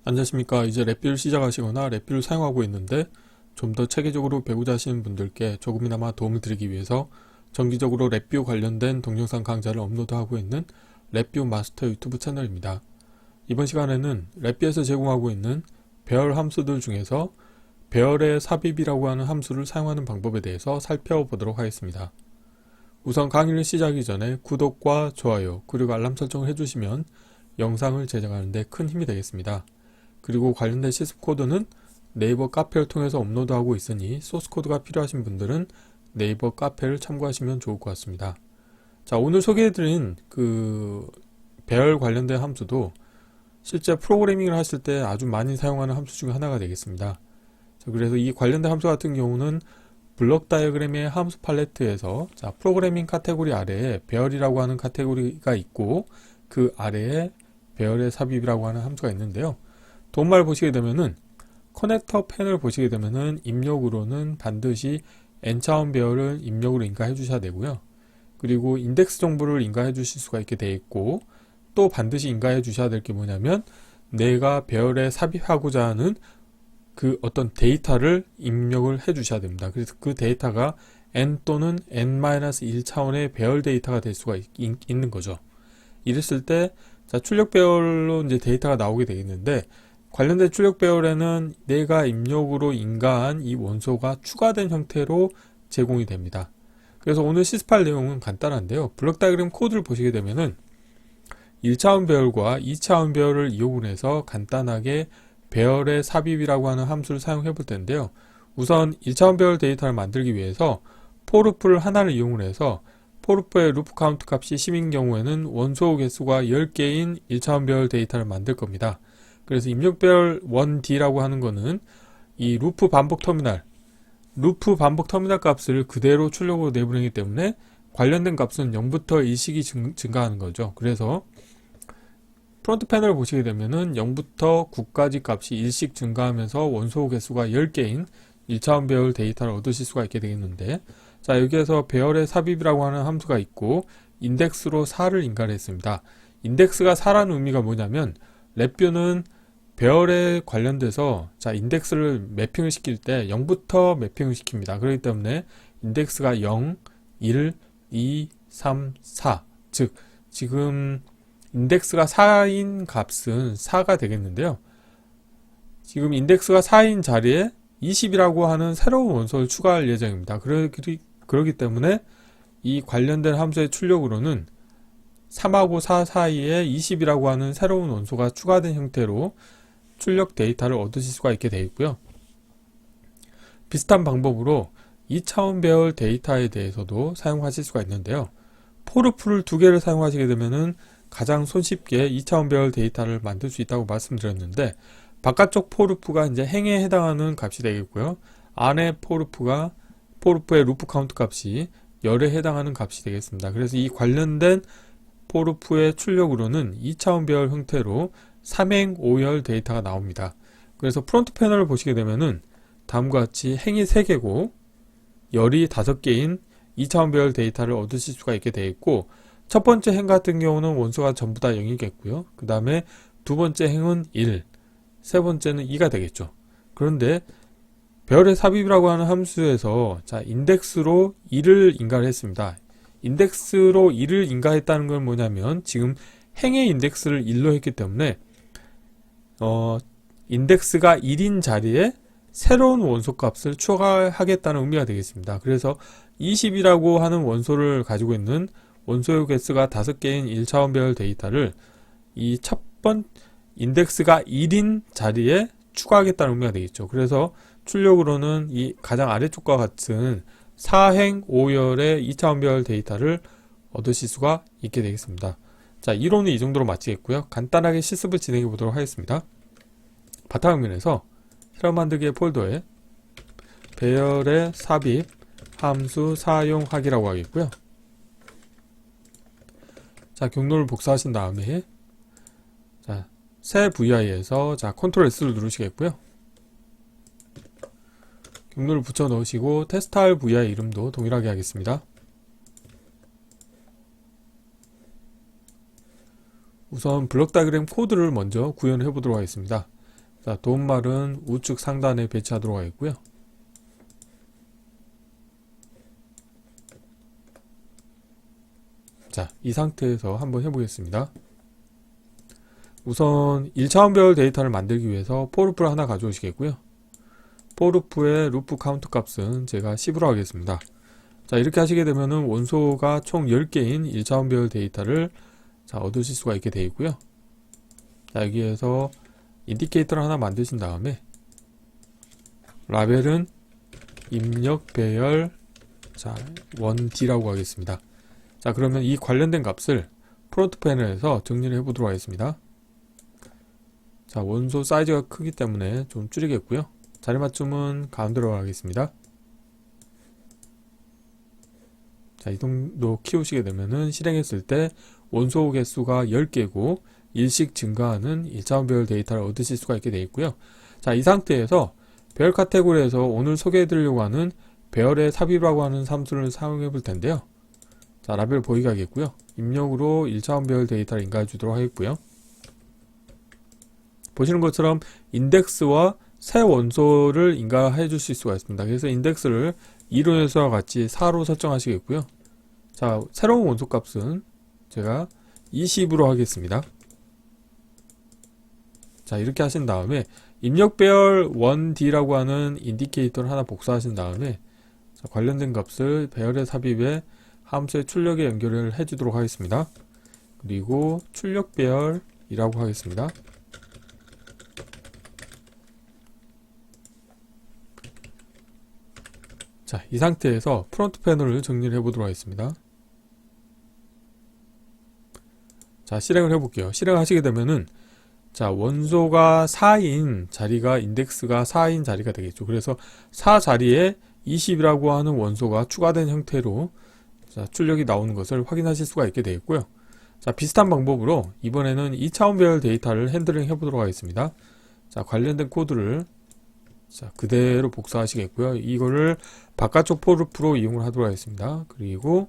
안녕하십니까. 이제 랩뷰를 시작하시거나 랩뷰를 사용하고 있는데 좀 더 체계적으로 배우자 하시는 분들께 조금이나마 도움을 드리기 위해서 정기적으로 랩뷰 관련된 동영상 강좌를 업로드하고 있는 랩뷰 마스터 유튜브 채널입니다. 이번 시간에는 랩뷰에서 제공하고 있는 배열 함수들 중에서 배열의 삽입이라고 하는 함수를 사용하는 방법에 대해서 살펴보도록 하겠습니다. 우선 강의를 시작하기 전에 구독과 좋아요 그리고 알람 설정을 해주시면 영상을 제작하는 데 큰 힘이 되겠습니다. 그리고 관련된 실습 코드는 네이버 카페를 통해서 업로드하고 있으니 소스 코드가 필요하신 분들은 네이버 카페를 참고하시면 좋을 것 같습니다. 자, 오늘 소개해드린 배열 관련된 함수도 실제 프로그래밍을 하실 때 아주 많이 사용하는 함수 중에 하나가 되겠습니다. 자, 그래서 이 관련된 함수 같은 경우는 블록 다이어그램의 함수 팔레트에서 프로그래밍 카테고리 아래에 배열이라고 하는 카테고리가 있고 그 아래에 배열의 삽입이라고 하는 함수가 있는데요. 도움말 보시게 되면은 커넥터 펜을 보시게 되면은 입력으로는 반드시 n차원 배열을 입력으로 인가해 주셔야 되고요. 그리고 인덱스 정보를 인가해 주실 수가 있게 되어 있고 또 반드시 인가해 주셔야 될 게 뭐냐면 내가 배열에 삽입하고자 하는 그 어떤 데이터를 입력을 해 주셔야 됩니다. 그래서 그 데이터가 n 또는 n-1 차원의 배열 데이터가 될 수가 있는 거죠. 이랬을 때 출력 배열로 이제 데이터가 나오게 되겠는데 관련된 출력 배열에는 내가 입력으로 인가한 이 원소가 추가된 형태로 제공이 됩니다. 그래서 오늘 실습할 내용은 간단한데요. 블록 다이어그램 코드를 보시게 되면은 1차원 배열과 2차원 배열을 이용해서 간단하게 배열의 삽입이라고 하는 함수를 사용해 볼 텐데요. 우선 1차원 배열 데이터를 만들기 위해서 포루프를 하나를 이용해서 포루프의 루프 카운트 값이 10인 경우에는 원소 개수가 10개인 1차원 배열 데이터를 만들 겁니다. 그래서 입력배열 1D라고 하는 거는 이 루프 반복 터미널 값을 그대로 출력으로 내보내기 때문에 관련된 값은 0부터 1씩이 증가하는 거죠. 그래서 프론트 패널을 보시게 되면은 0부터 9까지 값이 1씩 증가하면서 원소 개수가 10개인 1차원 배열 데이터를 얻으실 수가 있게 되겠는데, 자, 여기에서 배열의 삽입이라고 하는 함수가 있고 인덱스로 4를 인가를 했습니다. 인덱스가 4라는 의미가 뭐냐면 랩뷰는 배열에 관련돼서 인덱스를 매핑을 시킬 때 0부터 매핑을 시킵니다. 그렇기 때문에 인덱스가 0, 1, 2, 3, 4 즉 지금 인덱스가 4인 값은 4가 되겠는데요. 지금 인덱스가 4인 자리에 20이라고 하는 새로운 원소를 추가할 예정입니다. 그렇기 때문에 이 관련된 함수의 출력으로는 3하고 4 사이에 20이라고 하는 새로운 원소가 추가된 형태로 출력 데이터를 얻으실 수가 있게 되어 있고요. 비슷한 방법으로 2차원 배열 데이터에 대해서도 사용하실 수가 있는데요. 포루프를 2개를 사용하시게 되면은 가장 손쉽게 2차원 배열 데이터를 만들 수 있다고 말씀드렸는데, 바깥쪽 포루프가 이제 행에 해당하는 값이 되겠고요. 안에 포루프의 루프 카운트 값이 열에 해당하는 값이 되겠습니다. 그래서 이 관련된 포루프의 출력으로는 2차원 배열 형태로 3행 5열 데이터가 나옵니다. 그래서 프론트 패널을 보시게 되면은 다음과 같이 행이 3개고 열이 5개인 2차원 배열 데이터를 얻으실 수가 있게 되어 있고, 첫 번째 행 같은 경우는 원소가 전부 다 0이겠고요. 그 다음에 두 번째 행은 1, 세 번째는 2가 되겠죠. 그런데 배열의 삽입이라고 하는 함수에서 인덱스로 2를 인가를 했습니다. 인덱스로 2를 인가했다는 건 뭐냐면 지금 행의 인덱스를 1로 했기 때문에 인덱스가 1인 자리에 새로운 원소 값을 추가하겠다는 의미가 되겠습니다. 그래서 20이라고 하는 원소를 가지고 있는 원소의 개수가 5개인 1차원 배열 데이터를 이 인덱스가 1인 자리에 추가하겠다는 의미가 되겠죠. 그래서 출력으로는 이 가장 아래쪽과 같은 4행 5열의 2차원 배열 데이터를 얻으실 수가 있게 되겠습니다. 자, 이론은 이 정도로 마치겠고요. 간단하게 실습을 진행해 보도록 하겠습니다. 바탕화면에서 실험 만들기의 폴더에 배열의 삽입 함수 사용하기라고 하겠고요. 자, 경로를 복사하신 다음에 새 VI에서 컨트롤 S를 누르시겠고요. 경로를 붙여 넣으시고 테스트할 VI 이름도 동일하게 하겠습니다. 우선 블록 다이어그램 코드를 먼저 구현해 보도록 하겠습니다. 자, 도움말은 우측 상단에 배치하도록 하겠고요. 자, 이 상태에서 한번 해보겠습니다. 우선 1차원별 데이터를 만들기 위해서 포루프를 하나 가져오시겠고요. 포루프의 루프 카운트 값은 제가 10으로 하겠습니다. 자, 이렇게 하시게 되면은 원소가 총 10개인 1차원별 데이터를 자, 얻으실 수가 있게 되어 있고요. 자, 여기에서 인디케이터를 하나 만드신 다음에 라벨은 입력 배열 자, 1D라고 하겠습니다. 자, 그러면 이 관련된 값을 프론트 패널에서 정리를 해보도록 하겠습니다. 자, 원소 사이즈가 크기 때문에 좀 줄이겠고요. 자리 맞춤은 가운데로 하겠습니다. 자, 이 정도 키우시게 되면은 실행했을 때 원소 개수가 10개고 일씩 증가하는 1차원별 데이터를 얻으실 수가 있게 되어 있고요. 자, 이 상태에서 배열 카테고리에서 오늘 소개해 드리려고 하는 배열의 삽입이라고 하는 함수를 사용해 볼 텐데요. 자, 라벨 보이게 하겠고요. 입력으로 1차원별 데이터를 인가해 주도록 하겠고요. 보시는 것처럼 인덱스와 새 원소를 인가해 주실 수가 있습니다. 그래서 인덱스를 이론에서와 같이 4로 설정하시겠고요. 자, 새로운 원소 값은 제가 20으로 하겠습니다. 자, 이렇게 하신 다음에 입력 배열 1D라고 하는 인디케이터를 하나 복사하신 다음에 자, 관련된 값을 배열의 삽입에 함수의 출력에 연결을 해 주도록 하겠습니다. 그리고 출력 배열이라고 하겠습니다. 자, 이 상태에서 프론트 패널을 정리를 해 보도록 하겠습니다. 자, 실행을 해 볼게요. 실행하시게 되면은 자, 원소가 4인 자리가 인덱스가 4인 자리가 되겠죠. 그래서 4 자리에 20이라고 하는 원소가 추가된 형태로 자, 출력이 나오는 것을 확인하실 수가 있게 되겠고요. 자, 비슷한 방법으로 이번에는 2차원별 데이터를 핸들링 해 보도록 하겠습니다. 자, 관련된 코드를 자, 그대로 복사하시겠고요. 이거를 바깥쪽 포루프로 이용을 하도록 하겠습니다. 그리고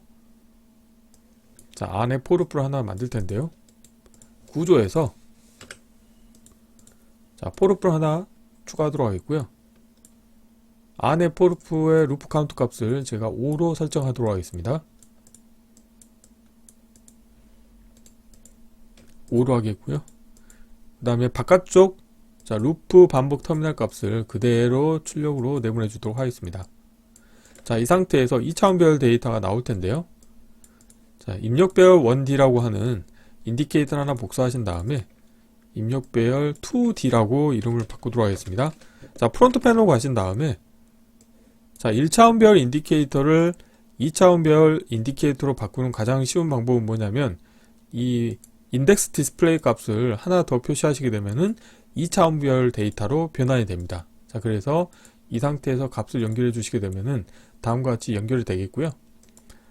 자, 안에 포루프를 하나 만들 텐데요. 구조에서 자, 포루프를 하나 추가하도록 하겠고요. 안에 포루프의 루프 카운트 값을 제가 5로 설정하도록 하겠습니다. 5로 하겠고요. 그 다음에 바깥쪽 자, 루프 반복 터미널 값을 그대로 출력으로 내보내 주도록 하겠습니다. 자, 이 상태에서 2차원별 데이터가 나올 텐데요. 자, 입력배열 1D라고 하는 인디케이터를 하나 복사하신 다음에 입력배열 2D라고 이름을 바꾸도록 하겠습니다. 자, 프론트 패널 가신 다음에 자, 1차원별 인디케이터를 2차원별 인디케이터로 바꾸는 가장 쉬운 방법은 뭐냐면 이 인덱스 디스플레이 값을 하나 더 표시하시게 되면은 2차원별 데이터로 변환이 됩니다. 자, 그래서 이 상태에서 값을 연결해 주시게 되면은 다음과 같이 연결이 되겠고요.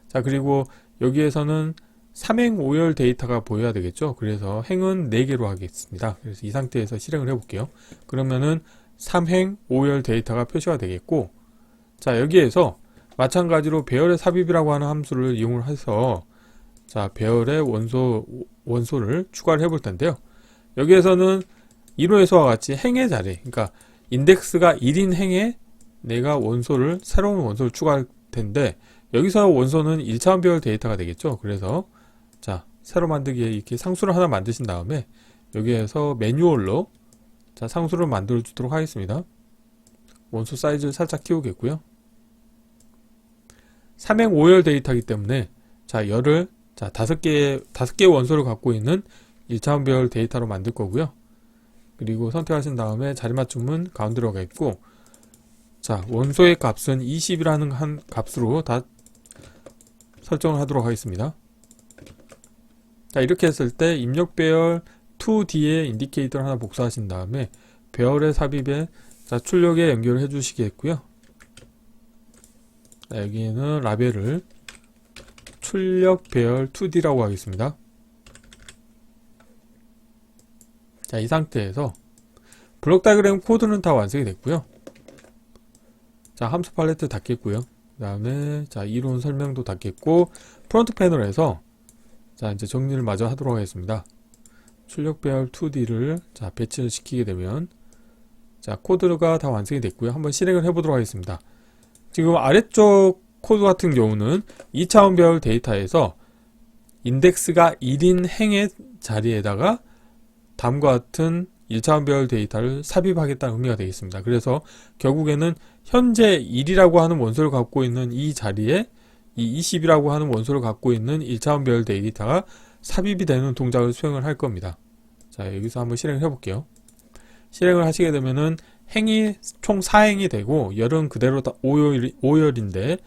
자, 그리고 여기에서는 3행 5열 데이터가 보여야 되겠죠. 그래서 행은 4개로 하겠습니다. 그래서 이 상태에서 실행을 해 볼게요. 그러면은 3행 5열 데이터가 표시가 되겠고, 자, 여기에서 마찬가지로 배열의 삽입이라고 하는 함수를 이용을 해서 자, 배열의 원소를 추가를 해 볼 텐데요. 여기에서는 이론에서와 같이 행의 자리, 그러니까 인덱스가 1인 행에 내가 새로운 원소를 추가할 텐데, 여기서 원소는 1차원별 데이터가 되겠죠. 그래서 자, 새로 만들기에 이렇게 상수를 하나 만드신 다음에 여기에서 매뉴얼로 자, 상수를 만들어 주도록 하겠습니다. 원소 사이즈를 살짝 키우겠고요. 3행 5열 데이터이기 때문에 자, 열을 자, 5개의 원소를 갖고 있는 1차원별 데이터로 만들 거고요. 그리고 선택하신 다음에 자리 맞춤은 가운데로 가겠고, 자, 원소의 값은 20이라는 한 값으로 다 설정을 하도록 하겠습니다. 자, 이렇게 했을 때 입력 배열 2D의 인디케이터를 하나 복사하신 다음에 배열의 삽입에 자, 출력에 연결을 해 주시겠고요. 자, 여기에는 라벨을 출력 배열 2D라고 하겠습니다. 자, 이 상태에서 블록 다이어그램 코드는 다 완성이 됐고요. 자, 함수 팔레트 닫겠고요. 그 다음에 자, 이론 설명도 닫겠고, 프론트 패널에서 자, 이제 정리를 마저 하도록 하겠습니다. 출력 배열 2D를 자, 배치를 시키게 되면 자, 코드가 다 완성이 됐고요. 한번 실행을 해보도록 하겠습니다. 지금 아래쪽 코드 같은 경우는 2차원 배열 데이터에서 인덱스가 1인 행의 자리에다가 다음과 같은 1차원 배열 데이터를 삽입하겠다는 의미가 되겠습니다. 그래서 결국에는 현재 1이라고 하는 원소를 갖고 있는 이 자리에 이 20이라고 하는 원소를 갖고 있는 1차원 배열 데이터가 삽입이 되는 동작을 수행을 할 겁니다. 자, 여기서 한번 실행을 해볼게요. 실행을 하시게 되면은 행이 총 4행이 되고 열은 그대로 다 5열인데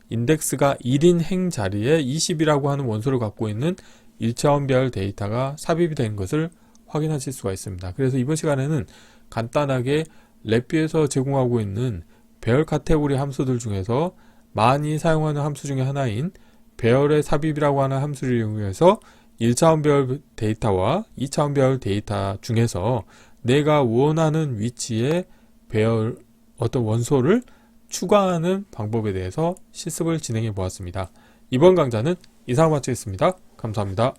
인덱스가 1인 행 자리에 20이라고 하는 원소를 갖고 있는 1차원 배열 데이터가 삽입이 된 것을 확인하실 수가 있습니다. 그래서 이번 시간에는 간단하게 랩뷰에서 제공하고 있는 배열 카테고리 함수들 중에서 많이 사용하는 함수 중에 하나인 배열의 삽입이라고 하는 함수를 이용해서 1차원 배열 데이터와 2차원 배열 데이터 중에서 내가 원하는 위치에 배열 어떤 원소를 추가하는 방법에 대해서 실습을 진행해 보았습니다. 이번 강좌는 이상 마치겠습니다. 감사합니다.